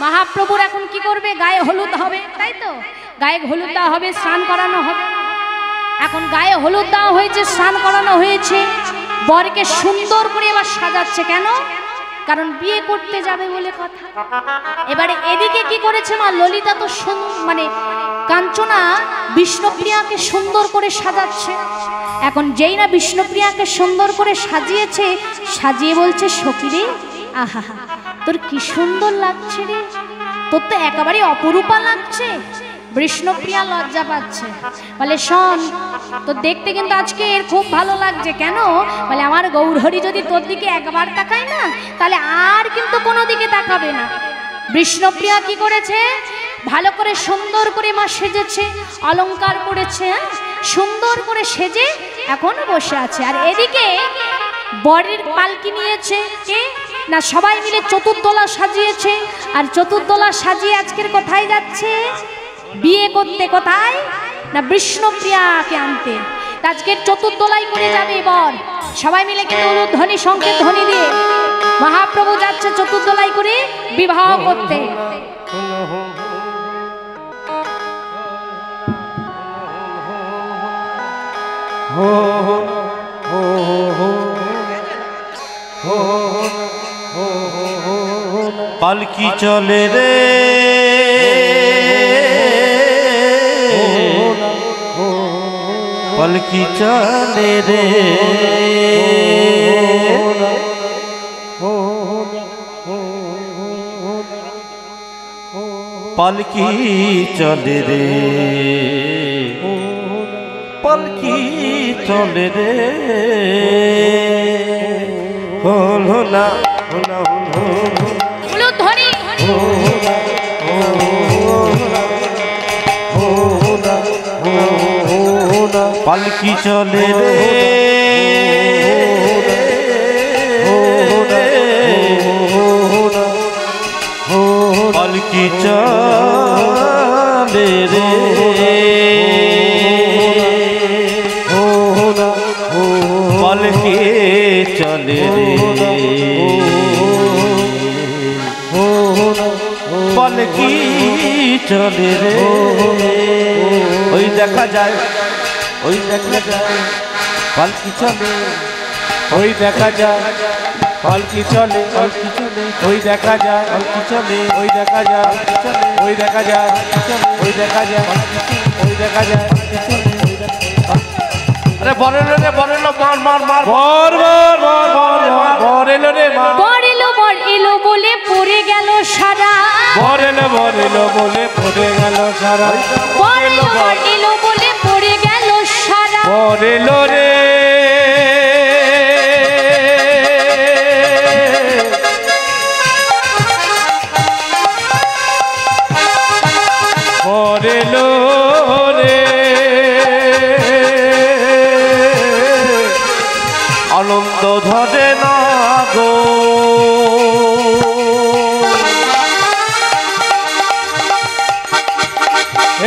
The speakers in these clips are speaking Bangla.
মহাপ্রভুর এখন কি করবে? গায়ে হলুদ হবে, তাই তো? গায়ে হলুদ দেওয়া হবে, স্নান করানো হবে। এখন গায়ে হলুদ দেওয়া হয়েছে, স্নান করানো হয়েছে, বরকে সুন্দর করে এবার সাজাচ্ছে। কেন? কারণ বিয়ে করতে যাবে বলে কথা। এবারে এদিকে কি করেছে মা ললিতা? তো মানে কাঞ্চনা বিষ্ণুপ্রিয়াকে সুন্দর করে সাজাচ্ছে। এখন যেই না বিষ্ণুপ্রিয়াকে সুন্দর করে সাজিয়েছে, সাজিয়ে বলছে, সখী রে, আহা তোর কি সুন্দর লাগছে রে, তোর তো একেবারে অপরূপা লাগছে। বিষ্ণুপ্রিয়া লজ্জা পাচ্ছে, বলে শোন, তো দেখতে কিন্তু আজকে এর খুব ভালো লাগছে। কেন? বলে আমার গৌরহরি যদি তোর দিকে একবার তাকায় না, তাহলে আর কিন্তু কোনো দিকে তাকাবে না। বিষ্ণুপ্রিয়া কি করেছে? ভালো করে সুন্দর করে মা সেজেছে, অলংকার করেছে, সুন্দর করে সেজে এখনো বসে আছে। আর এদিকে বরের পালকি নিয়েছে কে না, সবাই মিলে চতুর্দোলা সাজিয়েছে। আর চতুর্দোলা সাজিয়ে আজকের কোথায় যাচ্ছে? বিয়ে করতে। কোথায় না? বিষ্ণুপ্রিয়াকে আনতে। আজকের চতুর্দোলাই করে যাবে বর। সবাই মিলে কিন্তু উলুধ্বনি, সংকেত ধ্বনি দিয়ে মহাপ্রভু যাচ্ছে চতুর্দোলাই করে বিবাহ করতে। পালকি চলে রে, পালকি চলে রে, পালকি চলে রে, পালকি চলে রে, হলো না হলো উলুধ্বনি পালকি চলে রে, পালকি চলে রে, পালকি চলে রে, পালকি চলে রে। ওই দেখা যায়, ওই দেখা যায় পালকি চলে, ওই দেখা যায় পালকি চলে, পালকি চলে, ওই দেখা যায় পালকি চলে, ওই দেখা যায় চলে, ওই দেখা যায় চলে, ওই দেখা যায় ওই দেখা যায় চলে। আরে বরেলো রে, বরেলো, মার মার মার, বর বর বর বর বরেলো রে, মার বরেলো, বর এলো বলে পড়ে গেল সারা, বরেলো বরেলো বলে পড়ে গেল সারা, বরেলো, বর এলো বলে পড়ে গেল সারা, বরেলো রে, বরেলো রে, আনন্দ ধরে না গো,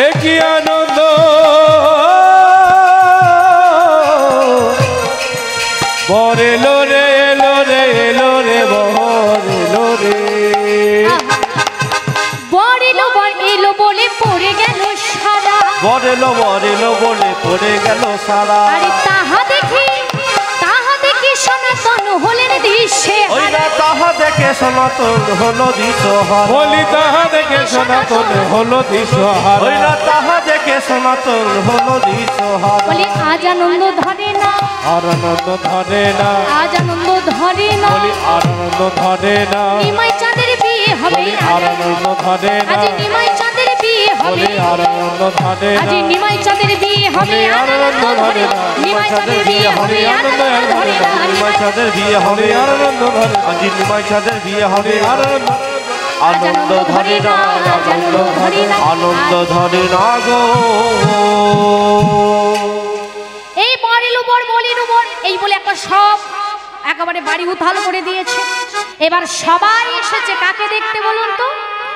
এ কি আনন্দ, বরেলো রে, এলো রে, এলো রে, বরেলো রে, বরেলো, বর এলো বলে পড়ে গেল সারা, বরেলো বরেলো বলে পড়ে গেল সারা। আরে তাহা দেখি সনাতন হলেন দিশে, ওই না তাহা দেখে সনাতন হলো দিশহারা, বলি তাহা দেখে সনাতন হলো দিশহারা, ওই না তাহা দেখে সনাতন হলো দিশহারা। বলি আজ আনন্দ ধরে না, আর আনন্দ ধরে না, আজ আনন্দ ধরে না, বলি আর আনন্দ ধরে না, নিমাই চাঁদের বিয়ে হবে, আর আনন্দ ধরে না, আজ নিমাই চাঁদের বিয়ে হবে, বলি আর আনন্দ ধরে আজ না, নিমাই চাঁদের বিয়ে হবে, আর আনন্দ ধরে না, নিমাই চাঁদের বিয়ে হবে, আর আনন্দ ধরে না, নিমাই চাঁদের বিয়ে হবে, আর আনন্দ ধরে, আজ নিমাই চাঁদের বিয়ে হবে, আর আনন্দ ধরে না, আনন্দ ধরে না, আনন্দ ধরে না গো। এই বরেলো বর, বলিলো বর, এই বলে একটা সব একেবারে বাড়ি উথাল করে দিয়েছে। এবার সবাই এসেছে কাকে দেখতে বলুন তো?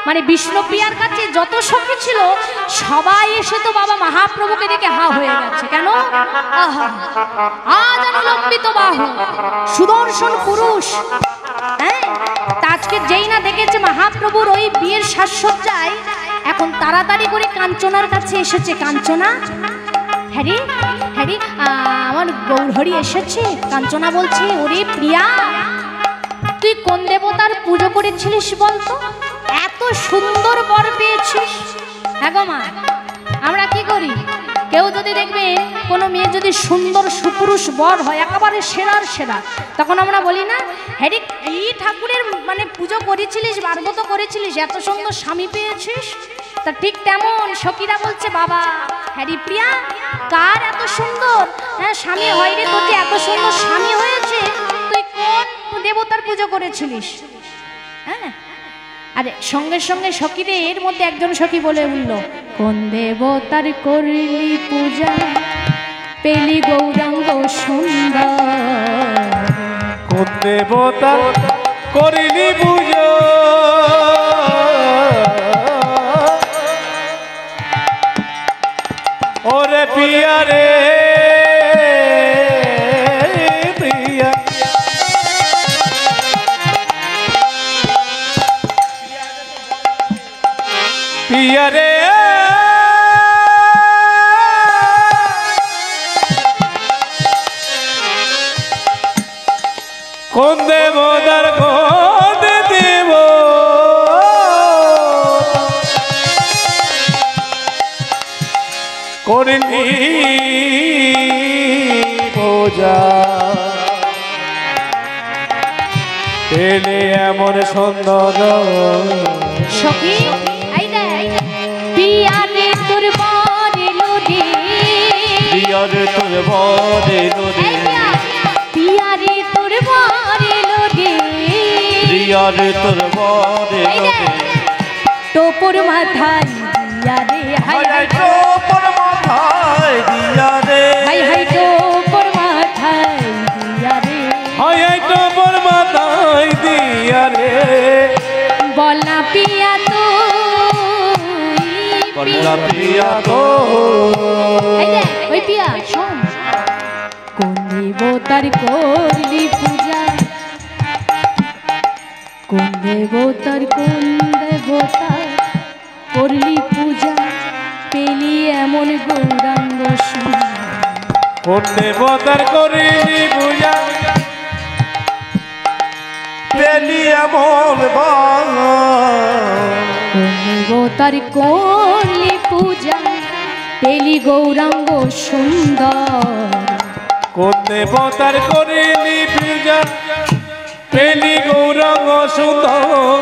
মানে বিষ্ণুপ্রিয়ার কাছে যত সখী ছিল সবাই এসে তো বাবা মহাপ্রভুকে দেখে হা হয়ে গেছে। কেন? আহা, আজ অনুলম্বিত বাহু, সুদর্শন পুরুষ। হ্যাঁ, আজকে যেই না দেখেছে মহাপ্রভুর ওই বিয়ের সাজসজ্জায় এখন তাড়াতাড়ি করে কাঞ্চনার কাছে এসেছে। কাঞ্চনা, হ্যারি হ্যারি আমার গৌরহরি এসেছে। কাঞ্চনা বলছে, ওরে প্রিয়া, তুই কোন দেবতার পুজো করেছিলিস বলতো? এত সুন্দর বর পেয়েছিস। হ্যাঁ গো মা, আমরা কি করি, কেউ যদি দেখবে কোনো মেয়ে যদি সুন্দর সুপুরুষ বর হয়, একেবারে সেরার সেরা, তখন আমরা বলি না, হ্যারি কি ঠাকুরের মানে পুজো করেছিলিস, বারবত করেছিলিস, এত সুন্দর স্বামী পেয়েছিস। তা ঠিক তেমন সখীরা বলছে, বাবা হ্যারি প্রিয়া, কার এত সুন্দর স্বামী হয় রে, তোর যে এত সুন্দর স্বামী হয়েছে, তুই কোন দেবতার পুজো করেছিলিস? হ্যাঁ, আরে সঙ্গে সঙ্গে সখীদের এর মধ্যে একজন সখী বলে উঠল, কোন দেবতার করলি পূজা, পেলি গৌরাঙ্গ সুন্দর। কোন দেবতার করিলি পূজা, ওরে প্রিয়া রে প্রিয়া, প্রিয়া রে কোন দেবতার কোন দেব করিলি পূজা, পেলে এমন সুন্দর সখী। এই দেখ, প্রিয়া রে তোর বর এলো রে, প্রিয়া রে তোর বর এলো রে, প্রিয়া রে তোর বর এলো রে, প্রিয়া রে তোর বর এলো রে, টোপর মাথায় দিয়া রে, হাই হাই টোপর মাথায় দিয়া রে, হাই হাই টোপর মাথায় দিয়া রে, হাই হাই টোপর মাথায় দিয়া রে, বলা প্রিয়া তো, বলা প্রিয়া তো, এই দেখ ওই প্রিয়া শোন, কোন দেবতার করলি পূজা, কোন দেবতার করলি পূজা, পেলি এমন গৌরাঙ্গ সুন্দর। কোন দেবতার করিলি পূজা, পেলি এমন বর, কোন দেবতার করলি পূজা, পেলি গৌরাঙ্গ সুন্দর। কোন দেবতার করিলি পূজা, পেলি গৌরাঙ্গ সুন্দর,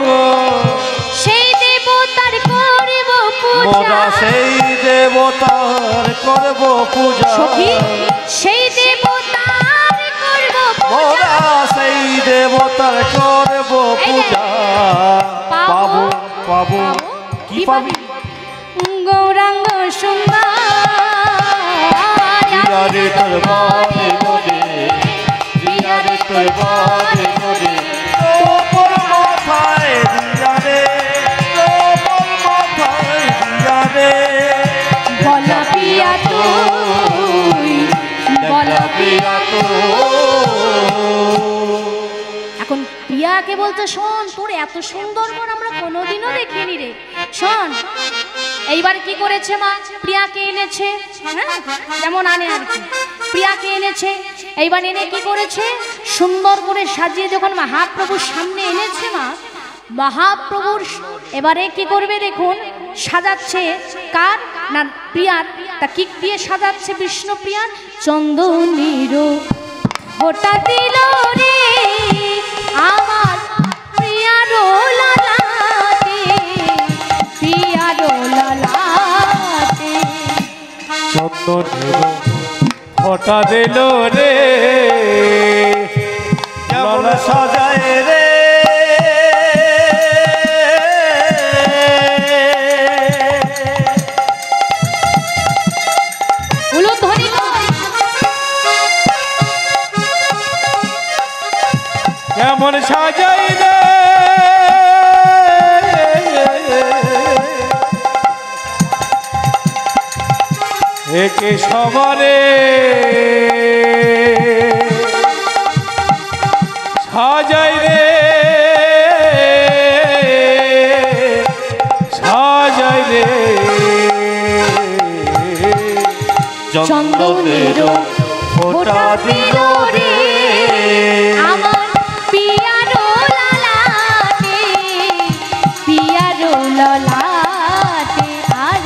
সেই দেবতার করব পূজা, মোরা সেই দেবতার করব পূজা, সখী সেই দেবতার করব মোরা সেই দেবতার করব পূজা, পাবো পাবো কি পাবি, গৌরাঙ্গ সুন্দর। প্রিয়া রে তোর বর এলো রে, প্রিয়া রে তোর বর এলো রে, টোপর মাথায় দিয়া রে, টোপর মাথায় দিয়া রে, বলা প্রিয়া তুই, বলা প্রিয়া এখন প্রিয়াকে বলতে, শোন তোর এত সুন্দর বর আমরা কোনোদিনও দেখিনি রে। শোন এইবার কি করেছে মা, প্রিয়াকে এনেছে, হ্যাঁ যেমন আনে আর কি, প্রিয়াকে এনেছে। এইবার এনে কি করেছে, সুন্দর করে সাজিয়ে যখন মহাপ্রভুর সামনে এনেছে মা, মহাপ্রভুর এবারে কি করবে দেখুন, সাজাচ্ছে কার না প্রিয়ার। তা কি দিয়ে সাজাচ্ছে বিষ্ণুপ্রিয়ার, চন্দনীর ফোঁটা দিল রে আমার প্রিয়ার লালাতে, প্রিয়ার লালাতে, চন্দনের ফোঁটা দিল রে, কেমন সাজায় রে, কেমন সাজাই রে, একে সবারে সাজাই রে, চুলের ফোঁটা দিল রে আমার পিয়ারো লালাতে, পিয়ারো লালাতে আর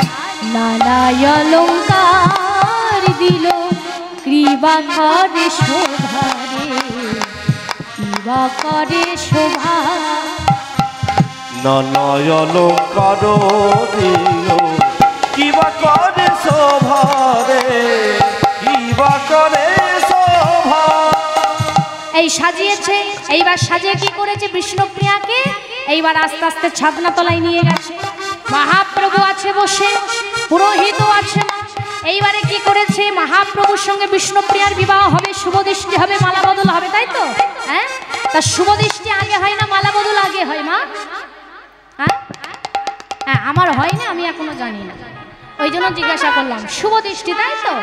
নানায় অলঙ্কার দিল কৃপা করে শোভারে, কৃপা করে শোভা। নানায় অলঙ্কার দিল কিবা করে শোভারে, কিবা করে শোভা। এই সাজিয়েছে, এইবার সাজিয়ে কি করেছে বিষ্ণুপ্রিয়াকে, এইবার আস্তে আস্তে ছাদনা তলায় নিয়ে গেছে। মহাপ্রভু আছে বসে, পুরোহিত আছে। এইবারে কি করেছে, মহাপ্রভুর সঙ্গে বিষ্ণুপ্রিয়ার বিবাহ হবে, শুভদৃষ্টি হবে, মালা বদল হবে, তাই তো? হ্যাঁ, তা শুভদৃষ্টি আগে হয় না মালা বদল আগে হয় মা? হ্যাঁ হ্যাঁ, আমার হয় না, আমি এখনো জানি না, ওই জন্য জিজ্ঞাসা করলাম। শুভদৃষ্টি তাই তো?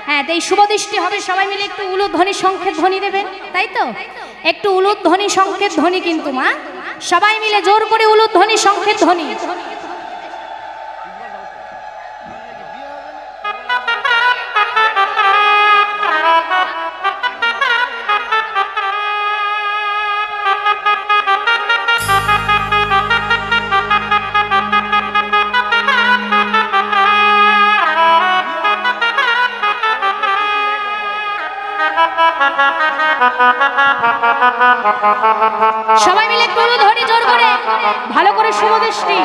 হ্যাঁ, এই শুভদৃষ্টি হবে, সবাই মিলে একটু উলুধ্বনি সংকেত ধ্বনি দেবেন, তাই তো? একটু উলুধ্বনি সংকেত ধ্বনি কিন্তু মা, সবাই মিলে জোর করে উলুধ্বনি সংকেত ধ্বনি। সবাই মিলে একটু উলুধ্বনি জোর করে, ভালো করে শুভদৃষ্টি।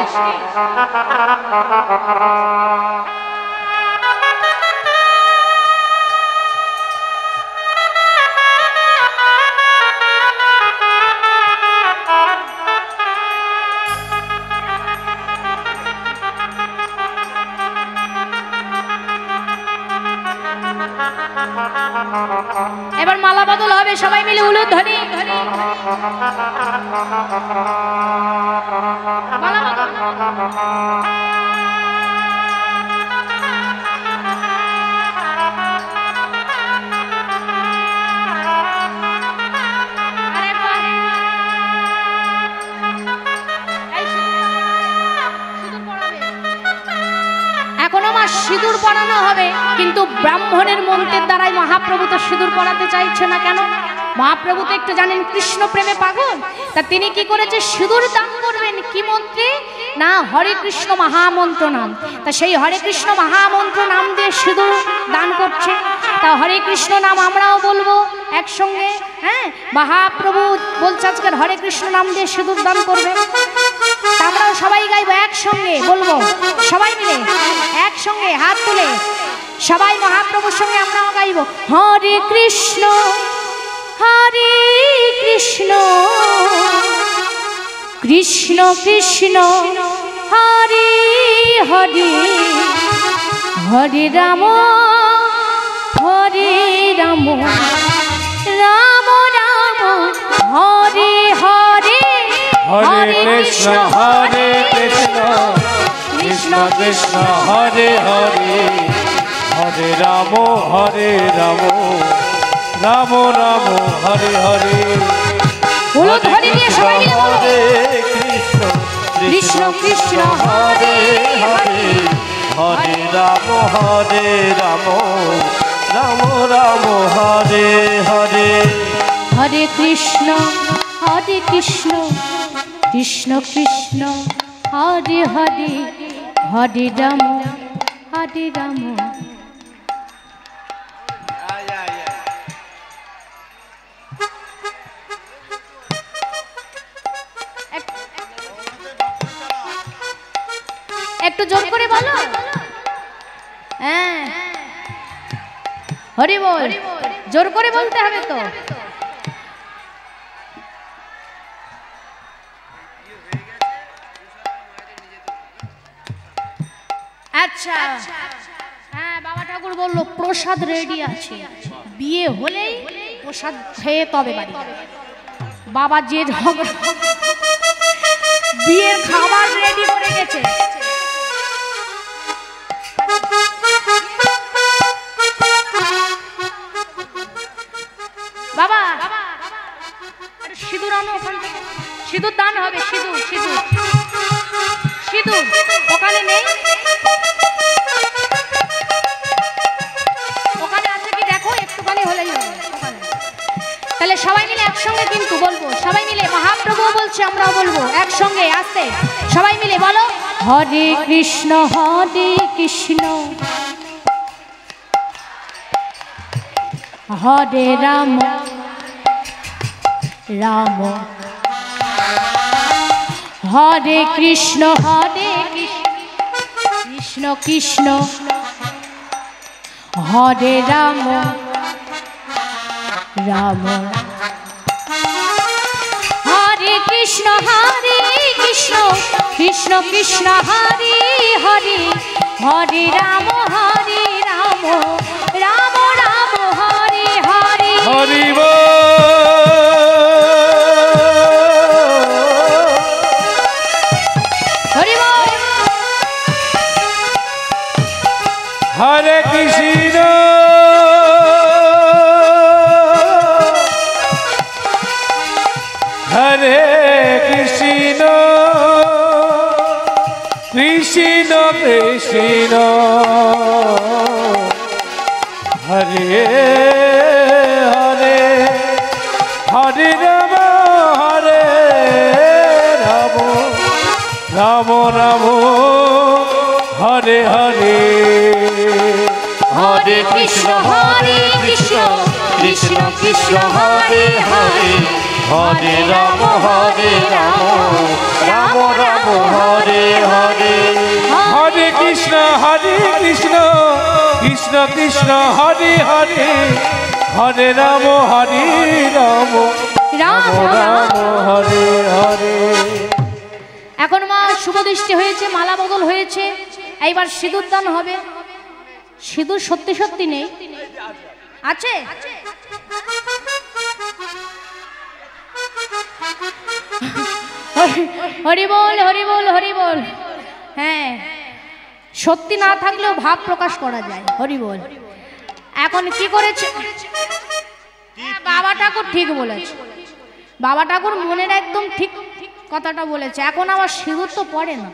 এবার মালা বদল হবে, সবাই মিলে উলুধ্বনি। মালা বদল। এখনো মা সিঁদুর পরানো হবে, কিন্তু ব্রাহ্মণের মন্ত্রের দ্বারাই মহাপ্রভু তো সিঁদুর পরাতে চাইছে না। কেন? মহাপ্রভু তো একটু জানেন কৃষ্ণ প্রেমে পাগল, তা তিনি কি করেছে, সিঁদুর দান করবেন কি মন্ত্রে না, হরে কৃষ্ণ মহামন্ত্র নাম। তা সেই হরে কৃষ্ণ মহামন্ত্র নাম দিয়ে সিঁদুর দান করছে। তা হরে কৃষ্ণ নাম আমরাও বলবো একসঙ্গে। হ্যাঁ, মহাপ্রভু বলছে আজকের হরে কৃষ্ণ নাম দিয়ে সিঁদুর দান করবে, আমরাও সবাই গাইবো একসঙ্গে, বলবো সবাই মিলে একসঙ্গে হাত তুলে সবাই মহাপ্রভুর সঙ্গে আমরাও গাইবো হরে কৃষ্ণ হরে কৃষ্ণ কৃষ্ণ কৃষ্ণ হরে হরে হরে রাম রাম রাম হরে হরে হরে কৃষ্ণ হরে কৃষ্ণ কৃষ্ণ কৃষ্ণ হরে হরে হরে রাম রাম রাম রাম হরে হরে হরে কৃষ্ণ কৃষ্ণ কৃষ্ণ হরে হরে হরে রাম রাম রাম রাম হরে হরে হরে কৃষ্ণ কৃষ্ণ কৃষ্ণ হরে হরে হরে রাম রাম। একটু জোর করে বলো। হ্যাঁ, হরি বল, জোর করে বলতে হবে তো। আচ্ছা, হ্যাঁ, বাবা ঠাকুর বললো প্রসাদ রেডি আছে, বিয়ে হলেই প্রসাদ খেয়ে তবে বাড়ি। বাবা যে বিয়ের খাবার রেডি করে গেছে। বাবা সিঁদুর আনো ওখান থেকে, সিঁদুর দান হবে, সিঁদুর সিঁদুর সিঁদুর ওখানে নেই, ওখানে আস্তে সবাই মিলে বলো হরে কৃষ্ণ হরে রাম রাম হরে কৃষ্ণ কৃষ্ণ কৃষ্ণ হরে রাম রাম হরে কৃষ্ণ কৃষ্ণ কৃষ্ণ হরে হরে হরে রাম রাম রাম হরে হরে হরি হরি বল হরে কৃষ্ণ হরে কৃষ্ণ কৃষ্ণ কৃষ্ণ হরে হরে হরে রাম রাম রাম হরে হরে হরে কৃষ্ণ কৃষ্ণ কৃষ্ণ হরে হরে হরে রাম রাম রাম হরে হরে হরে কৃষ্ণ কৃষ্ণ কৃষ্ণ হরে হরে হরে রাম রাম রাম হরে হরে। এখন মা শুভ দৃষ্টি হয়েছে, মালা বদল হয়েছে, এইবার সিঁদুর দান হবে। সিঁদুর সত্যি সত্যি নেই, আছে? হরি বল হরি বল হরি বল। হ্যাঁ, সত্যি না থাকলেও ভাব প্রকাশ করা যায়। হরি বল। এখন কি করেছে বাবা ঠাকুর? ঠিক বলেছে বাবা ঠাকুর, মনের একদম ঠিক কথাটা বলেছে। এখন আবার সিঁদুর তো পড়ে না।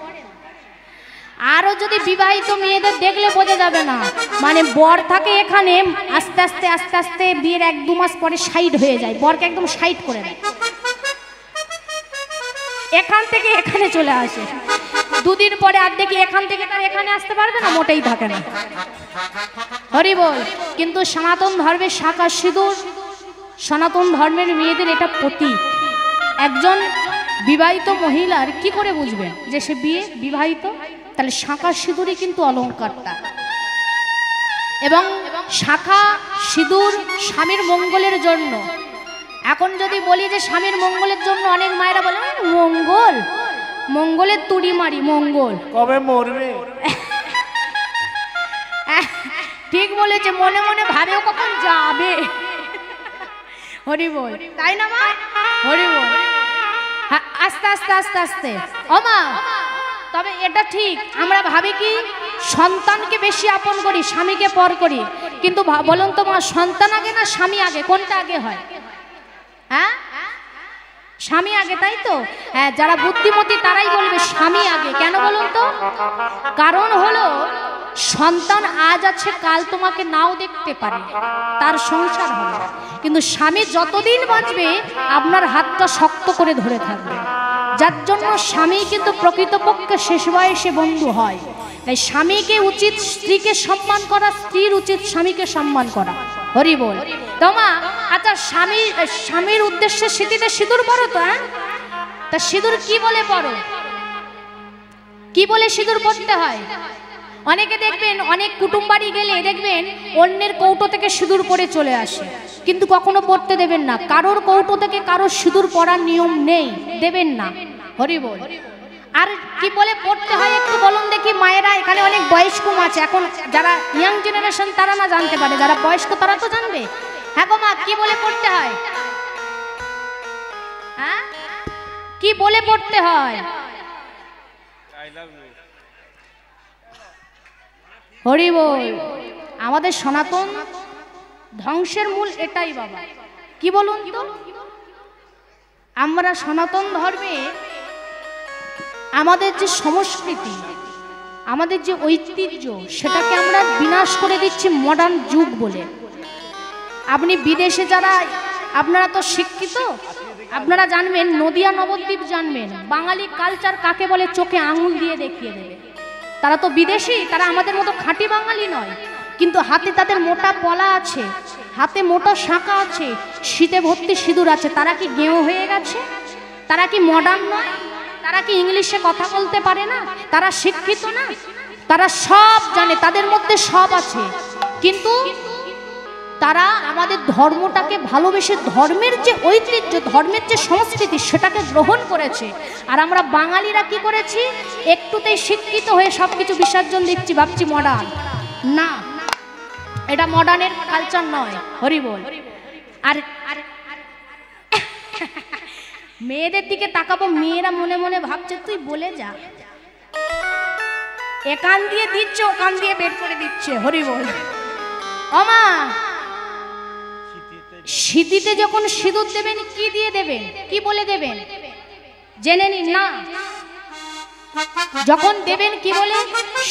আরো যদি বিবাহিত মেয়েদের দেখলে বোঝা যাবে না, মানে বর থাকে এখানে, আস্তে আস্তে আস্তে আস্তে বিয়ের 1-2 মাস পরে সাইড হয়ে যায়, বরকে একদম সাইড করে দেয়, এখান থেকে এখানে চলে আসে। 2 দিন পরে আর দেখি এখান থেকে তার এখানে আসতে পারবে না, মোটেই থাকে না। হরি বল। কিন্তু সনাতন ধর্মের শাঁখা সিঁদুর, সনাতন ধর্মের মেয়েদের এটা প্রতীক। একজন বিবাহিত মহিলার কি করে বুঝবেন যে সে বিবাহিত? তাহলে শাঁখা সিঁদুরই কিন্তু অলঙ্কারটা। এবং শাঁখা সিঁদুর স্বামীর মঙ্গলের জন্য। এখন যদি বলি যে স্বামীর মঙ্গলের জন্য, অনেক মায়েরা বলে মঙ্গলের তুড়ি মারি, মঙ্গল কবে মরবে? ঠিক বলেছে, মনে মনে ভাবেও কখন যাবে। হরি বল, তাই না মা? হরি বল। আস্তে আস্তে আস্তে আস্তে ও মা, তবে এটা ঠিক, আমরা ভাবি কি সন্তানকে বেশি আপন করি, স্বামীকে পর করি। কিন্তু বলুন তো মা, সন্তান আগে না স্বামী আগে? কোনটা আগে হয়? হ্যাঁ, স্বামী আগে, তাই তো? হ্যাঁ, যারা বুদ্ধিমতী তারাই বলবে স্বামী আগে। কেন বলুন তো? কারণ হলো সন্তান আজ আছে, কাল তোমাকে নাও দেখতে পারে, তার সংসার হবে। কিন্তু স্বামী যতদিন বাঁচবে আপনার হাতটা শক্ত করে ধরে থাকবে, যার জন্য স্বামী কিন্তু প্রকৃতপক্ষে শেষ বয়সে বন্ধু হয়। তাই স্বামীকে উচিত স্ত্রীকে সম্মান করা, স্ত্রীর উচিত স্বামীকে সম্মান করা। হরি বল। তোমা আচ্ছা, স্বামীর উদ্দেশ্যে স্মৃতিতে সিঁদুর পড়ো তো? হ্যাঁ, তা সিঁদুর কি বলে পড়ো? কি বলে সিঁদুর পড়তে হয়? অনেকে দেখবেন, অনেক কুটুম বাড়ি গেলে দেখবেন অন্যের কৌটো থেকে সিঁদুর পরে চলে আসে, কিন্তু কখনো পড়তে দেবেন না। কারোর কৌটো থেকে কারোর সিঁদুর পরার নিয়ম নেই, দেবেন না। হরি বল। আর কি বলে পড়তে হয় একটু বলুন দেখি মায়েরা? এখানে অনেক বয়স্ক আছে, এখন যারা ইয়াং জেনারেশন তারা না জানতে পারে, যারা বয়স্ক তারা তো জানবে। হ্যাঁ গো মা, কি বলে পড়তে হয়? হ্যাঁ, কি বলে পড়তে হয়? হরি বল। আমাদের সনাতন ধ্বংসের মূল এটাই বাবা। কি বলুন তো? আমরা সনাতন ধর্মে আমাদের যে সংস্কৃতি, আমাদের যে ঐতিহ্য, সেটাকে আমরা বিনাশ করে দিচ্ছি মডার্ন যুগ বলে। আপনি বিদেশে যারা, আপনারা তো শিক্ষিত, আপনারা জানবেন, নদিয়া নবদ্বীপ জানবেন, বাঙালি কালচার কাকে বলে চোখে আঙুল দিয়ে দেখিয়ে দেবে। তারা তো বিদেশি, তারা আমাদের মতো খাঁটি বাঙালি নয়, কিন্তু হাতে তাদের মোটা পলা আছে, হাতে মোটা শাঁখা আছে, শীতে ভর্তি সিঁদুর আছে। তারা কি গেঁয়ো হয়ে গেছে? তারা কি মডার্ন নয়? তারা কি ইংলিশে কথা বলতে পারে না? তারা শিক্ষিত না? তারা সব জানে, তাদের মধ্যে সব আছে, কিন্তু তারা আমাদের ধর্মটাকে ভালোবেসে ধর্মের যে ঐতিহ্য, ধর্মের যে সংস্কৃতি সেটাকে গ্রহণ করেছে। আর আমরা বাঙালিরা কি করেছি? একটুতেই শিক্ষিত হয়ে সবকিছু বিসর্জন দিচ্ছি, ভাবছি মডার্ন। না, এটা মডার্নের কালচার নয়। হরি বল। আর মেয়েদের দিকে তাকাবো, মেয়েরা মনে মনে ভাবছে তুই বলে যা, একান দিয়ে দিচ্ছে ওকান দিয়ে বের করে দিচ্ছে। হরি বল। ওমা, সিঁথিতে যখন সিঁদুর দেবেন কি দিয়ে দেবেন, কি বলে দেবেন জেনে নিন না। যখন দেবেন কি বলে?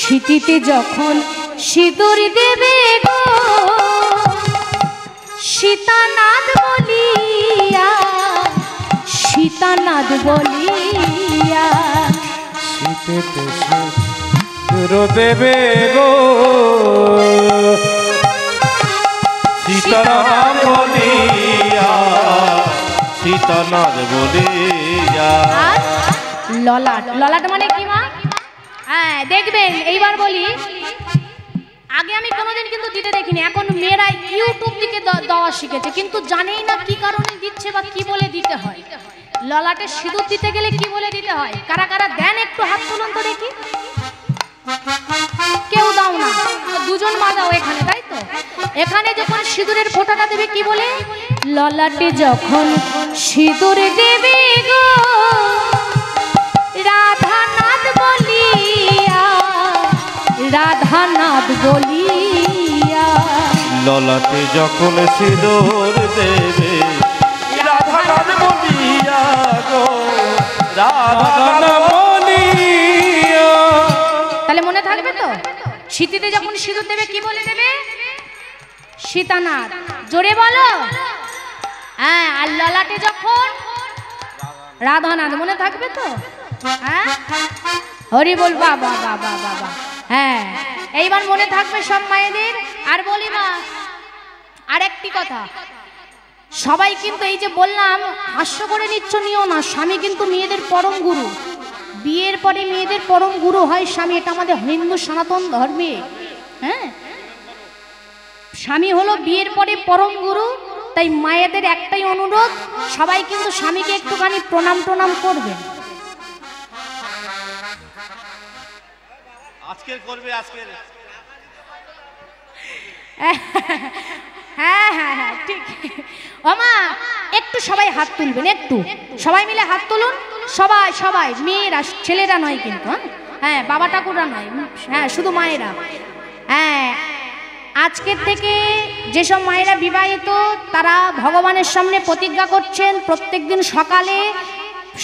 সিঁথিতে যখন সিঁদুর দেবে গো সীতানাথ বলিয়া, সীতানাথ বলিয়া, শীতেতে সিঁদুর দেবে গো সীতানাথ বলিয়া, সীতানাথ বলিয়া। ললাট, ললাট মানে কি মা? হ্যাঁ দেখবেন, এইবার বলি, আগে আমি কোনোদিন কিন্তু দিতে দেখিনি, এখন মেয়েরা ইউটিউব থেকে দেওয়া শিখেছে, কিন্তু জানেই না কি কারণে দিচ্ছে বা কি বলে দিতে হয়। ললাটে সিঁদুর দিতে গেলে কি বলে দিতে হয়? কারা কারা দেন একটু হাত তুলুন তো দেখি। কেউ দাও না, দুজন মা দাও এখানে, তাই তো? এখানে যখন সিঁদুরের ফোঁটাটা দেবে কি বলে? ললাটে যখন সিঁদুর দেবে গো রাধানাথ বলিয়া, রাধানাথ বলিয়া। ললাটে যখন সিঁদুর দেবে রাধানাথ বলিয়া গো, রাধানাথ বলিয়া। তাহলে মনে থাকবে তো? সিঁথিতে যখন সিঁদুর দেবে কি বলে দেবে? সীতানাথ। জোরে বলো। হ্যাঁ, আর ললাটে যখন রাধানাথ, মনে থাকবে তো? হ্যাঁ, হরি বল। বাবা বাবা বাবা। হ্যাঁ, এইবার মনে থাকবে সব মায়েদের। আর বলি মা, আরেকটি কথা, সবাই কিন্তু এই যে বললাম হাস্য করে নিচ্ছ নিও না, স্বামী কিন্তু মেয়েদের পরম গুরু। বিয়ের পরে মেয়েদের পরম গুরু হয় স্বামী, এটা আমাদের হিন্দু সনাতন ধর্মে। হ্যাঁ, স্বামী হলো বিয়ের পরে পরম গুরু। তাই মায়েদের একটাই অনুরোধ, সবাই কিন্তু স্বামীকে একটুখানি প্রণাম প্রণাম করবেন। আজকের করবে, আজকের। হ্যাঁ হ্যাঁ হ্যাঁ ঠিক। ওমা, একটু সবাই হাত তুলবেন, একটু সবাই মিলে হাত তুলুন। সবাই সবাই, মেয়েরা, ছেলেরা নয় কিন্তু। হ্যাঁ, বাবা ঠাকুররা নয়, হ্যাঁ শুধু মায়েরা। হ্যাঁ, আজকের থেকে যেসব মায়েরা বিবাহিত তারা ভগবানের সামনে প্রতিজ্ঞা করছেন প্রত্যেকদিন সকালে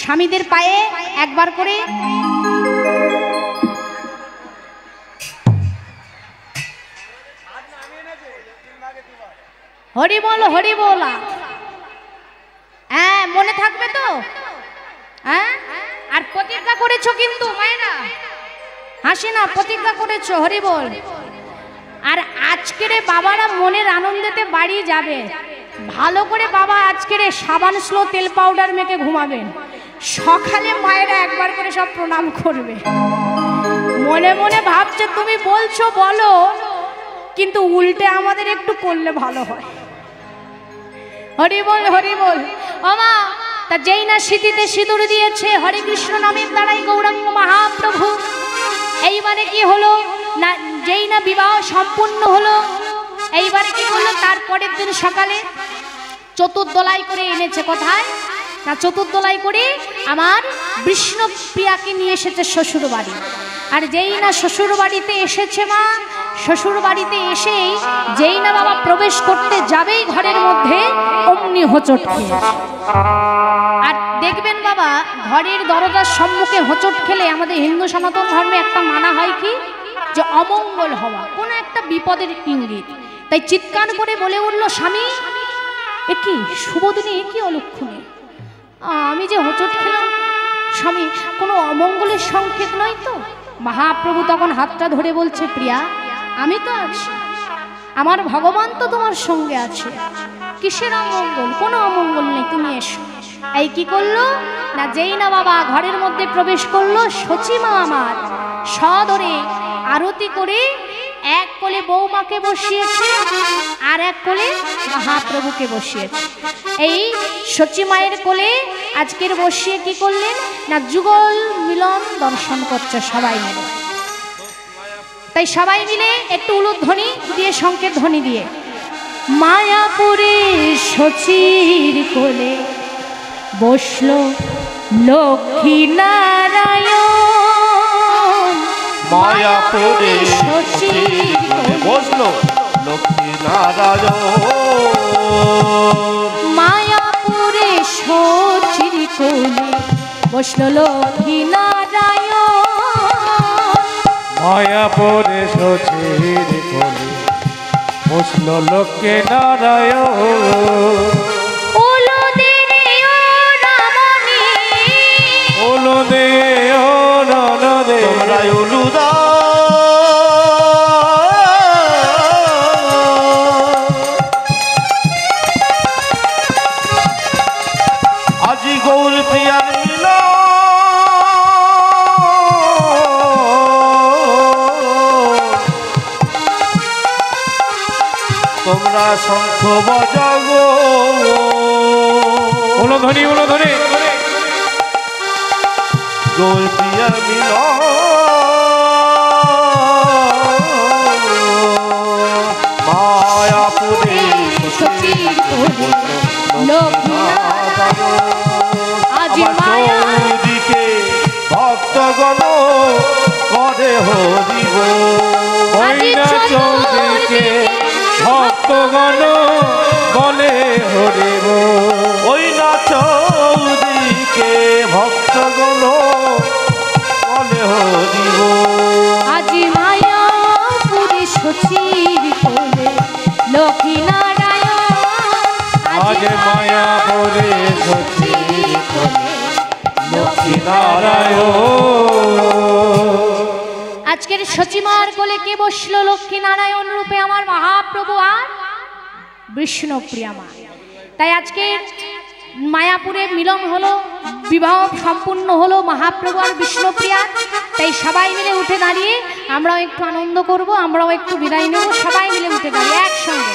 স্বামীদের পায়ে একবার করে হরি বল, হরি বলা। হ্যাঁ, মনে থাকবে তো? হ্যাঁ, আর প্রতিজ্ঞা করেছো কিন্তু মায়েরা, হাসি না, প্রতিজ্ঞা করেছো। হরি বল। আর আজকের বাবারা মনের আনন্দেতে বাড়ি যাবে, ভালো করে বাবা আজকের সাবান স্লো তেল পাউডার মেখে ঘুমাবেন। সকালে মায়েরা একবার করে সব প্রণাম করবে। মনে মনে ভাবছে তুমি বলছো বলো, কিন্তু উল্টে আমাদের একটু করলে ভালো হয়। হরি বল, হরি বল। ওমা, তা যেই না সিঁথিতে সিঁদুর দিয়েছে হরে কৃষ্ণ নামের দ্বারাই গৌরাঙ্গ মহাপ্রভু, এইবারে কি হলো না, যেই না বিবাহ সম্পূর্ণ হলো, এইবারে কি হলো, তারপরের দিন সকালে চতুর্দোলাই করে এনেছে। কোথায় না, চতুর্দোলাই করে আমার বিষ্ণুপ্রিয়াকে নিয়ে এসেছে শ্বশুর বাড়ি। আর যেই না শ্বশুর বাড়িতে এসেছে মা, শ্বশুর বাড়িতে এসেই যেই না বাবা প্রবেশ করতে যাবেই ঘরের মধ্যে অমনি হোঁচট খেয়ে। আর দেখবেন বাবা, ঘরের দরজার সম্মুখে হোঁচট খেলে আমাদের হিন্দু সনাতন ধর্মে একটা মানা হয় কি, যে অমঙ্গল হওয়া, কোনো একটা বিপদের ইঙ্গিত। তাই চিৎকার করে বলে উঠল স্বামী, এ কি শুভ দিনে, এ কি অলক্ষণে, আমি যে হোঁচট খেলাম স্বামী, কোনো অমঙ্গলের সংকেত নয় তো? মহাপ্রভু তখন হাতটা ধরে বলছে, প্রিয়া আমি তো আছি, আমার ভগবান তো তোমার সঙ্গে আছে, কিসের অমঙ্গল? কোনো অমঙ্গল নেই, তুমি এসো। এই কি করলো না, যেই না বাবা ঘরের মধ্যে প্রবেশ করলো, সচিমা আমার সদরে আরতি করে এক কোলে বৌমাকে বসিয়েছে আর এক কোলে মহাপ্রভুকে বসিয়েছে। এই সচিমায়ের কোলে আজকের বসিয়ে কি করলেন না, যুগল মিলন দর্শন করছে সবাই মিলে। তাই সবাই মিলে একটু উলুধ্বনি দিয়ে, সংকেত ধ্বনি দিয়ে, মায়াপুরে সচির কোলে বসলো লক্ষ্মী নারায়ণ, মায়াপুরে সচির কোলে বসলো লক্ষ্মী নারায়ণ, মায়াপুরে সচির কোলে বসলো লক্ষ্মী নারায়ণ, মায়াপুরে সচির কোলে বসলো লক্ষ্মী নারায়ণ, ওলো দে ও রামণি, ওলো দে ও ননদে, তোমরা ওলো দাও, আজি গৌর প্রিয়ার মিলন, তোমরা শঙ্খ বাজাবো, উলুধ্বনি উলুধ্বনি, গৌর প্রিয়ার মিলন, মায়াপুরে সচির কোলে লক্ষ্মী নারায়ণ, আজি আমার মায়া চৌদিকে ভক্তগণ করে হরিব, ওই না চৌদিকে ভক্তগণ বলে হরিব, ওই না চৌদিকে ভক্তগণ বলে হরিব, আজি মায়াপুরে সচির কোলে লক্ষ্মী নারায়ণ, আজ মায়াপুরে সচির কোলে লক্ষ্মী নারায়ণ। আজকের সচিমার কোলে কে বসলো লক্ষ্মী নারায়ণ রূপে? আমার মহাপ্রভু আর বিষ্ণুপ্রিয়া মা। তাই আজকে মায়াপুরে মিলন হলো, বিবাহ সম্পূর্ণ হলো মহাপ্রভু আর বিষ্ণুপ্রিয়া। তাই সবাই মিলে উঠে দাঁড়িয়ে আমরাও একটু আনন্দ করব, আমরাও একটু বিদায় নেব, সবাই মিলে উঠে দাঁড়িয়ে একসঙ্গে।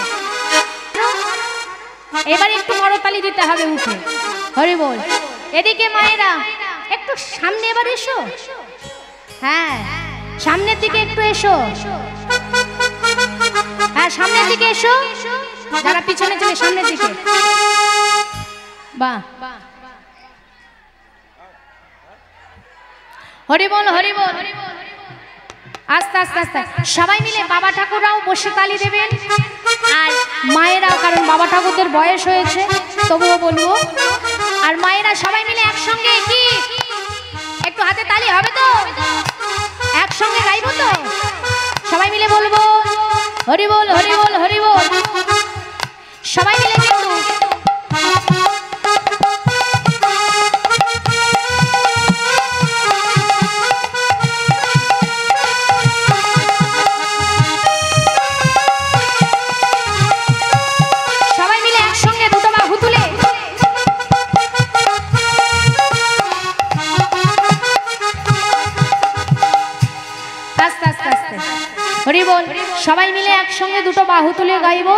এবার একটু করতালি দিতে হবে উঠে, হরি বল। এদিকে মায়েরা একটু সামনে এবার এসো, হ্যাঁ সামনের দিকে একটু এসো, হ্যাঁ সামনের দিকে এসো, যারা পিছনে চলে সামনের দিকে, বাহ হরি বল হরি বল। আস্তে আস্তে আস্তে সবাই মিলে বাবা ঠাকুররাও বসে তালি দেবেন, আর মায়েরাও, কারণ বাবা ঠাকুরদের বয়স হয়েছে তবুও বলবো, আর মায়েরা সবাই মিলে একসঙ্গে কি একটু হাতে তালি হবে তো? একসঙ্গে গাইবো তো? সবাই মিলে বলবো হরি বল হরি বল হরি বল, সবাই মিলে কিন্তু সবাই মিলে একসঙ্গে দুটো বাহু তুলে আস্তে আস্তে আস্তে হরি বল। সবাই মিলে একসঙ্গে দুটো বাহু তুলে গাইবো,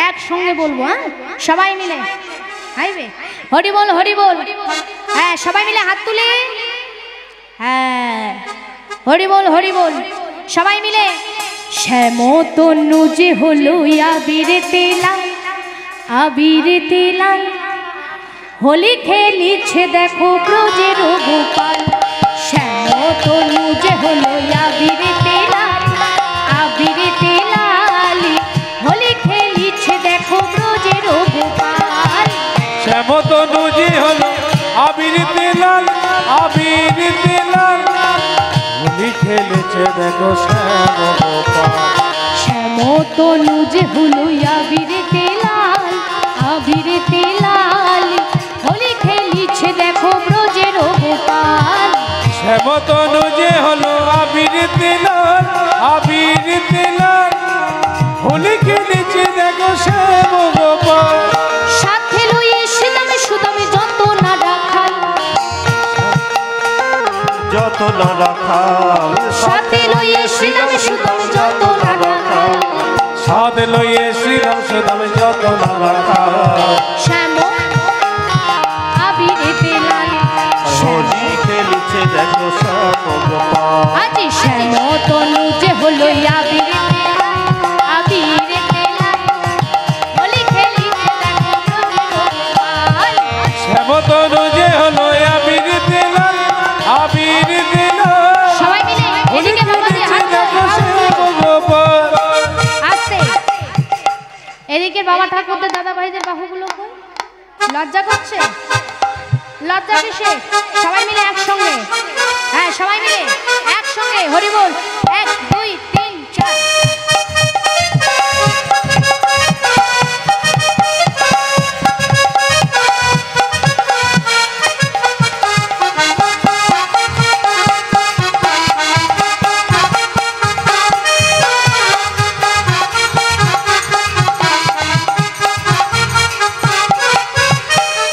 একসঙ্গে বলবো, হ্যাঁ সবাই মিলে গাইবে হরি বল হরি বল। হ্যাঁ সবাই মিলে হাত তুলে, হ্যাঁ হরি বল হরি বল। সবাই মিলে শ্যামতনু যে হলো আবিরেতে লাল, আবিরেতে লাল, হোলি খেলিছে দেখো ব্রজের গোপাল। শ্যামতনু যে হলো আবিরেতে লাল, আবিরেতে লাল, হোলি খেলিছে দেখো ব্রজের গোপাল। শ্যামতনু যে হলো আবিরেতে লাল, আবিরেতে লাল, হোলি খেলেছে দেখো শ্যাম গোপাল। শ্যামতনু যে হলো আবিরেতে লাল, আবিরেতে লাল, হোলি খেলিছে শ্যামতনু যে হলো আবির দিলাল, আবির দিলাল, হোলি খেলেছে দেখো শ্যাম গোপাল। সাথে লইয়ে সিদামে সুদামে যত না রাখাল, যত না রাখাল, সাথে লইয়ে সিদামে সুদামে যত না রাখাল, সাদ লইয়ে শ্রীরাম সুদাম যত না রাখাল। শ্যাম আবির দিলাল, হোলি খেলিছে দেখো শ্যাম গোপাল। আজি শ্যাম তনু যে হলো আবির দিলাল, আবির দিলাল, হোলি খেলিছে দেখো গোপাল। শ্যামতনু যে হলো আবির দিলাল, আবির দিলাল, সবাই মিলে হোলি এদিকে বাবা দিয়ে খেলেছে হাত দেখো ধরে, শ্যাম গোপাল। আস্তে এদিকে বাবা ঠাকুরদের দাদা ভাইদের বাহুগুলো কই? লজ্জা করছে? লজ্জা কিসে? সবাই মিলে একসঙ্গে, হ্যাঁ সবাই মিলে একসঙ্গে হরি বল, 1 2 3 4।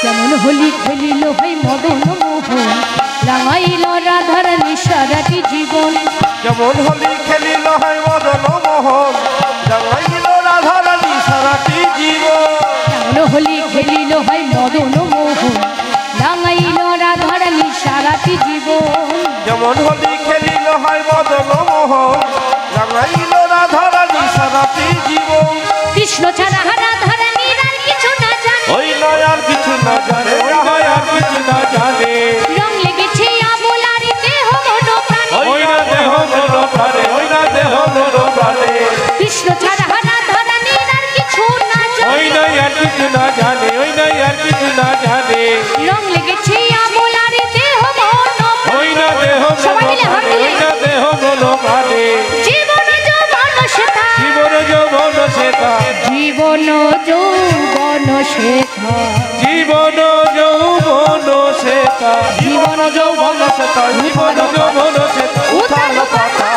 কেমন হোলি খেলিল ভাই মদন মোহন, রাঙাইল রাধার নিশারাটি জীবন। যেমন হোলি খেলিল হয় মদন মোহন, রাঙাইল রাধারানী সারাটি জীবন। কেমন হোলি খেলিল ভাই মদন মোহন, রাঙাইল রাধার নিশারাটি জীবন। যেমন হোলি খেলিল হয় মদন মোহন, রাঙাইল রাধারানী সারাটি জীবন। কৃষ্ণ ছাড়া রাধার নিরার কিছু না জানে, ওই নয় আর কিছু না জানে, ওই নয় আর কিছু না জানে, রং লেগেছে আমলার দেহ মন প্রাণে। ওই না দেহ মন প্রাণে, ওই না দেহ মন প্রাণে। কৃষ্ণ ছাড়া রাধার নিরার কিছু না ওই জানে, নয় আর কিছু না জানে, ওই নয় আর কিছু না জানে, রং লেগেছে আমলার দেহ মন ওই না দেহ সবাই মন মিলে হাত প্রাণে, তুলে। ওই না দেহ মন প্রাণে। জীবন যৌবন শ্বেতা, জীবন যৌবন শ্বেতা, জীবন যৌবন শ্বেতা, জীবন যৌবন শ্বেতা, জীবন যৌবন শ্বেতা, জীবন যৌবন শ্বেতা। উথাল পাতা।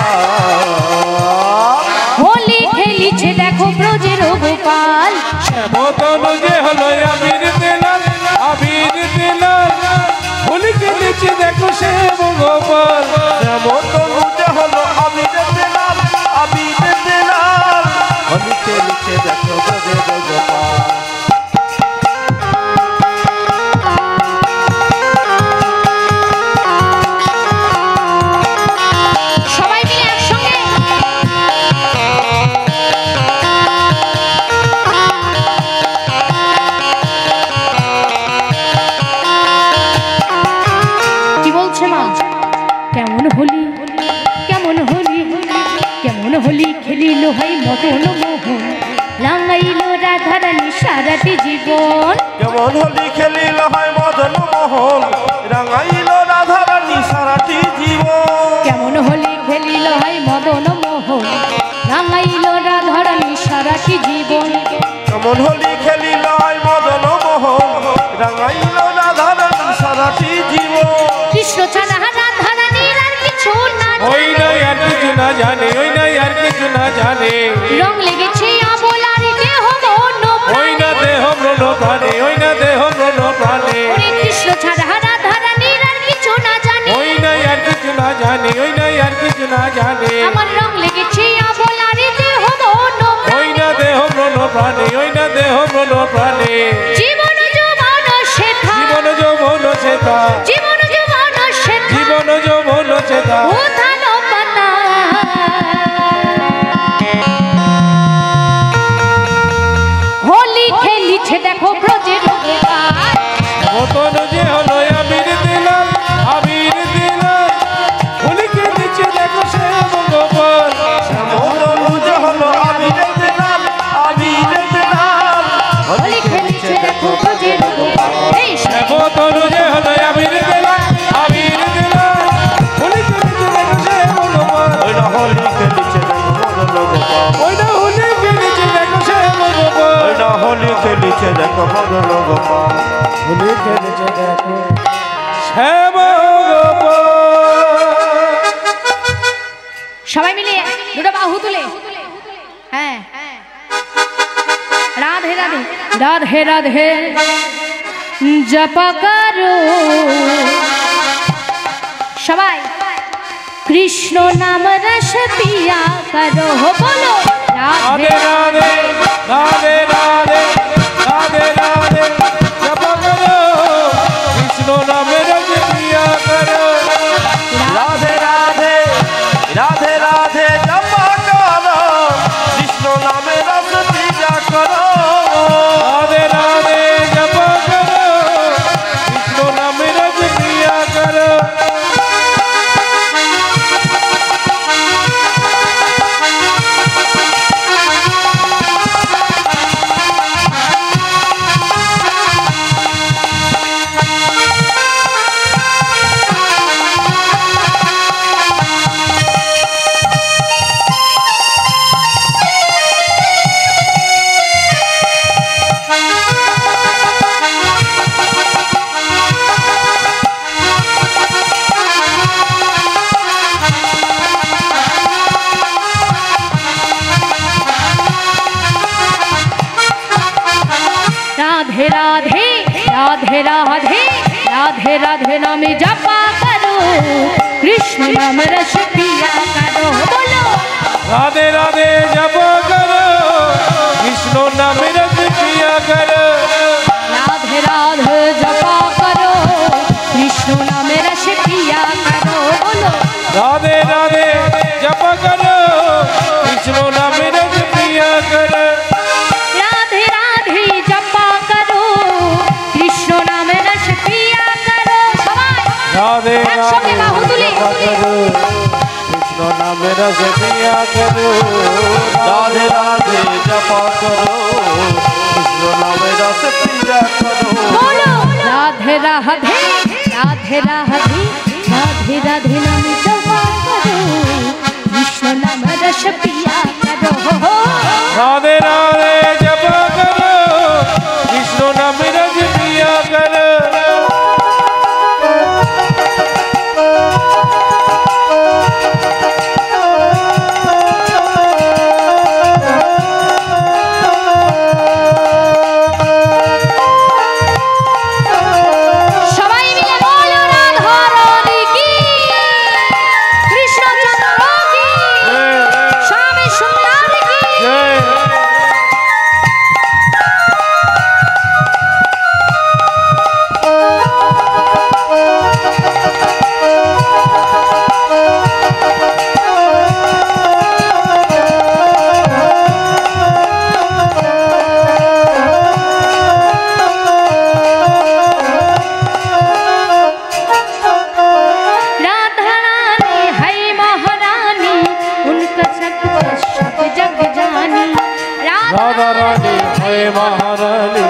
হোলি খেলিছে দেখো ব্রজের গোপাল, শ্যামতনু যে হলো আবির দিলাল, আবির দিলাল, হোলি খেলেছে দেখো শ্যাম গোপাল। যেমন তনু যে হলো আবির দিলাল, আবির দিলাল, হোলি খেলিছে দেখো ব্রজের গোপাল। সবাই মিলে একসঙ্গে কি বলছে মা? কেমন হোলি, কেমন হোলি, কেমন হোলি খেলিল ভাই মদন মোহন, রাঙাইল রাধারানী সারাটি জীবন। যেমন হোলি খেলিল হয় মদন মোহন, রাঙাইল রাধারানী সারাটি জীবন। কেমন হোলি খেলিল ভাই মদন মোহন, রাঙাইল রাধারানী সারাটি জীবন। যেমন হোলি খেলিল হয় মদন মোহন, রাঙাইল রাধারানী সারাটি জীবন। কৃষ্ণ ছাড়া রাধারানীর আর কিছু না ওই জানে, নয় আর কিছু না জানে, ওই নয় আর কিছু না জানে, রং লেগেছে আমলার দেহ মন ওই না দেহ মন প্রাণে, ওই না দেহ মন প্রাণে। ওরে কৃষ্ণ ছাড়া রাধারানীর আর কিছু না জানে, ওই নয় আর কিছু না জানে, ওই নয় আর কিছু না জানে, আমার রং লেগেছে আমলার দেহ মন ওই না দেহ মন প্রাণে, ওই না দেহ মন প্রাণে। জীবন যৌবন শ্বেতা, জীবন যৌবন শ্বেতা, জীবন যৌবন শ্বেতা, জীবন যৌবন শ্বেতা। উথাল পাতা। হোলি খেলিছে দেখো ব্রজের গোপাল, মতন যে হলো আবির দিলাল, আবির দিলাল, হোলি খেলেছে দেখো শ্যাম গোপাল। যেমন তনু যে হলো আবির দিলাল, আবির দিলাল, হোলি খেলিছে দেখো ব্রজের গোপাল। এই শ্যামতনু যে হলো আবির দিলাল, আবির দিলাল, হোলি খেলেছে দেখো শ্যাম গোপাল। ওই না হোলি খেলিছে দেখো মদন গোপাল। ওই না হোলি খেলেছে দেখো শ্যাম গোপাল, ওই না হোলি খেলিছে দেখো মদন গোপাল। হোলি খেলেছে দেখো শ্যাম গোপাল। সবাই মিলে দুটো বাহু তুলে হ্যাঁ রাধে রাধে রাধে রাধে জপা করো সবাই কৃষ্ণ নাম রস পিয়া করো বলো রাধে রাধে রাধে রাধে রাধে রাধে জপ করো কৃষ্ণ নামে রস পিয়া করো রাধে রাধে রাধে রাধে জপ করো কৃষ্ণ নামে রস পিয়া করো রাধে রাধে জপ করো কৃষ্ণ নামে রস পিয়া করো राधे राधे राधे राधे राधे राधे नाम जपा करो कृष्ण नाम रस पिया करो बोलो राधे राधे जप करो कृष्ण नाम रस पिया करो राधे राधे जपा करो कृष्ण नाम रस पिया करो बोलो राधे राधे जप करो कृष्ण नाम रस पिया करो राधे राधे जपा करो कृष्ण नाम रस पिया करो राधे একসঙ্গে বাহু তুলে कृष्ण नाम रस पिया करो राधे राधे जप करो कृष्ण नामे रस पिया करो बोलो राधे राधे राधे राधे राधे राधे नाम जपा करो कृष्ण नाम रस पिया करो राधे राधे जप करो कृष्ण नाम रस पिया करो সবাই মিলে বলো রাধা রানী কি কৃষ্ণচন্দ্র কি স্বামী সুন্দর কি जय राधा रानी है महारानी उनका सब जग जानी राधा रानी है महारानी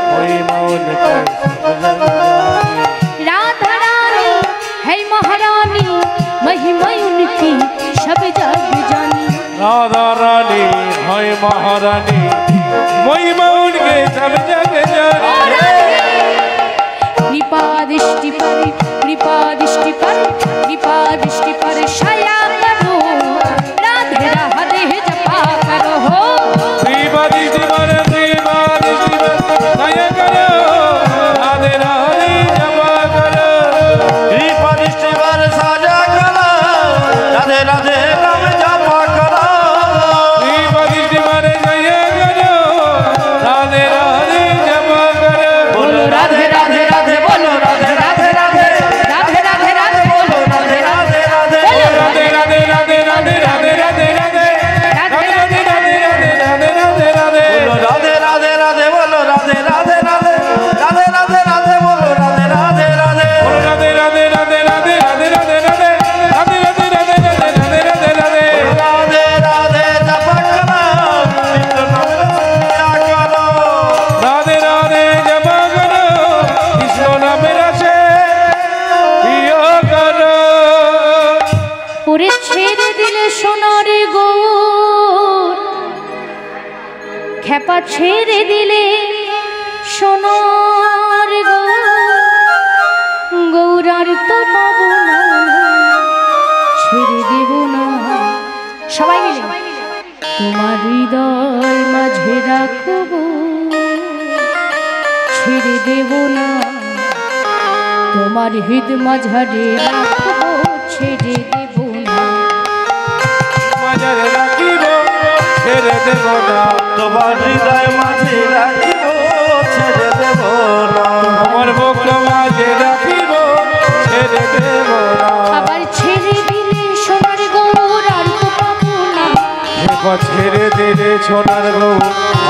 वही मौन कर राधा रानी है महारानी महिमा उनकी सब जग जानी राधा रानी है महारानी वही मौन के सब जग जानी कृपा दृष्टि पर कृपा दृष्टि पर कृपा दृष्टि पर छाया करो राधे राधे जपा करो श्रीपति शिवर श्रीपति शिवर जय करो राधे राधे जपा करो कृपा दृष्टि वर साजा करो राधे राधे नाम जप करो श्रीपति शिवर जय करो राधे राधे जपा करो बोलो राधे राधे राधे बोलो राधे राधे राधे राधे राधे राधे बोलो राधे राधे राधे राधे राधे राधे राधे राधे राधे राधे राधे राधे राधे राधे राधे राधे बोलो राधे राधे राधे बोलो राधे राधे राधे राधे राधे राधे बोलो राधे राधे राधे राधे राधे राधे राधे राधे राधे राधे राधे राधे राधे राधे राधे राधे राधे राधे राधे जप करो कृष्ण नाम रस पिया करो राधे राधे जप करो कृष्ण नाम रस पिया करो ওরে ছেড়ে দিলে সোনার গৌর খেপা ছেড়ে দিলে সোনার গৌর আর তো পাবো না ছেড়ে দেব না সবাই মিলে তোমার হৃদয় মাঝে রাখব ছেড়ে দেব না তোমার হৃদ মাঝারে রাখব ছেড়ে দেব না মাঝারে রাখিব ছেড়ে দেব না তোমার হৃদয় মাঝে রাখিব ছেড়ে দেব না আমার বুক মাঝে রাখিব ছেড়ে দেব না আবার ছেড়ে দিলে সোনার গৌর আর তো পাবো না হেপা ছেড়ে দিলে সোনার গৌ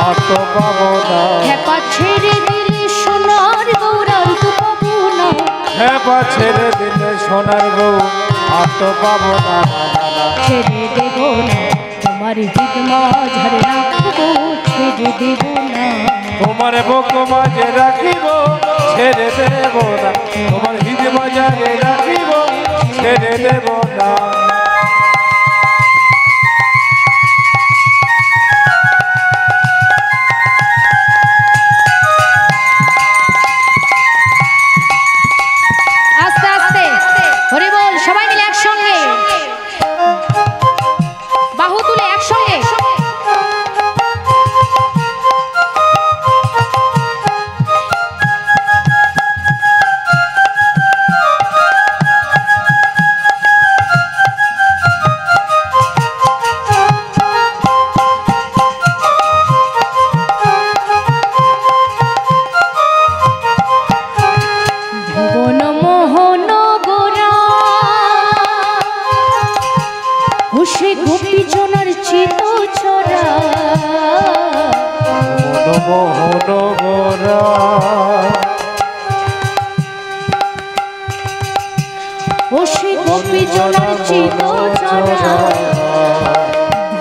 আর তো পাবো না হেপা ছেড়ে দিলে সোনার গৌর আর তো পাবো না হেপা ছেড়ে দিলে সোনার গৌ আর তো পাবো না ছেড়ে দেব না তোমার হৃদ মাঝারে রাখবো ছেড়ে দেব না তোমার বুক মাঝে রাখিব ছেড়ে দেব না তোমার হৃদ মাঝে রাখিব ছেড়ে দেব না আস্তে আস্তে হরি বল সবাই মিলে একসঙ্গে বাহু তুলে একসঙ্গে ভুবন মোহন গোরা হুসে গোপী জনার চিত ছড়া মোহন গোরা হুসে গোপী জনার চিত ছড়া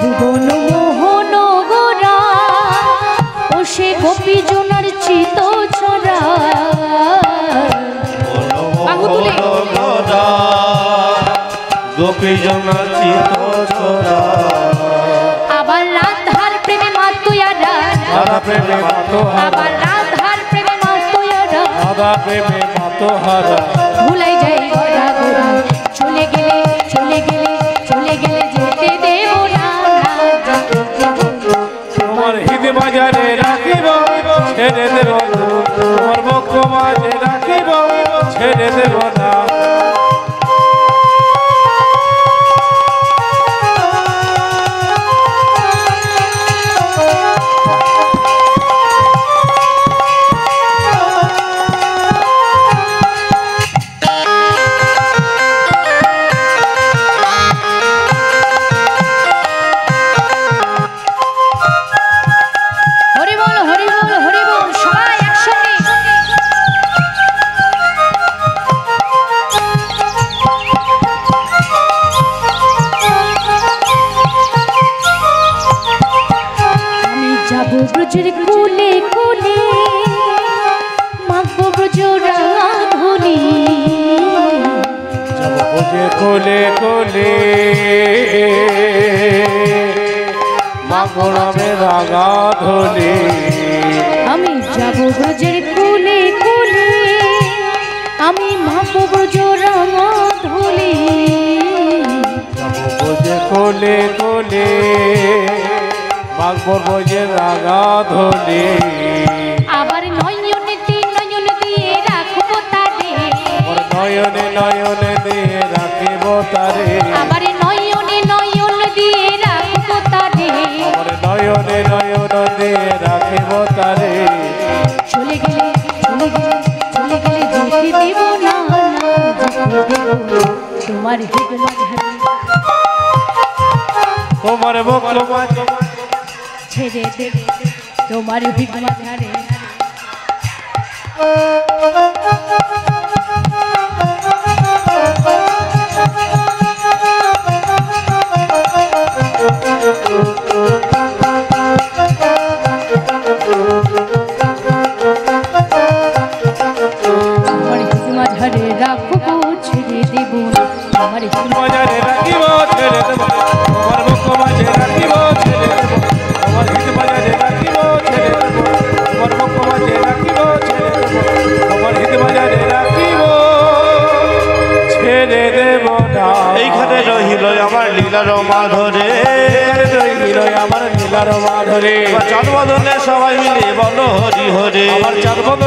ভুবন মোহন গোরা হুসে গোপী জনার চিত ছড়া বাহু তুলে গোপী জনা চিত ছড়া আবার রাধার প্রেমে মাতুয়ারা রাধা প্রেমে মাতোহারা আবার রাধার প্রেমে মাতুয়ারা রাধা প্রেমে মাতোহারা ভুলাই যাই গোরা গোরা চলে গেলে চলে গেলে চলে গেলে যেতে দেব না যেতে দেব না। তোমার হৃদ মাঝারে রাখিব ছেড়ে দেব না তোমার বুক মাঝে রাখিব ছেড়ে দেব না হরি বল হরি বল হরি বল সবাই একসঙ্গে আমি যাব ব্রজের কোলে কোলে মাগবো ব্রজ রাধুনি যাব বুঝে কোলে কোলে মাগোরামে রাগা ধলে আমি যাব ব্রজের কোলে কোলে আমি মাগবো ব্রজ রাধুনি যাব বুঝে কোলে কোলে মাগবো বুঝে রাগা ধলে আবার নয়নে দিয়ে রাখবো তারে ওর নয়নে নয়নে দিয়ে রাখিব তারে আবার নয়নে দিয়ে রাখবো তারে ওর নয়নে নয়ন দিয়ে রাখিব তারে চলে গেলে চলে গেলে চলে গেলে যেতে দেব না যেতে দেব না। তোমার হৃদ মাঝারে তোমার বুক মাঝে ছেড়ে দেব তোমার হৃদ মাঝারে আমার হৃদ মাঝারে রাখবো ছেড়ে দেব না আমার হৃদ মাঝারে রাখিব ছেড়ে দেব তোমার বুক মাঝে রাখিব ছেড়ে দেব তোমার হৃদ মাঝারে রাখিব ছেড়ে দেব তোমার বুক মাঝে রাখিব ছেড়ে দেব তোমার হৃদ লীলার মাধরে হৃদয় আমার নীলার মাধরে চাঁদ বদনে সবাই মিলে বলো হরি হরে আমার চাঁদ বদন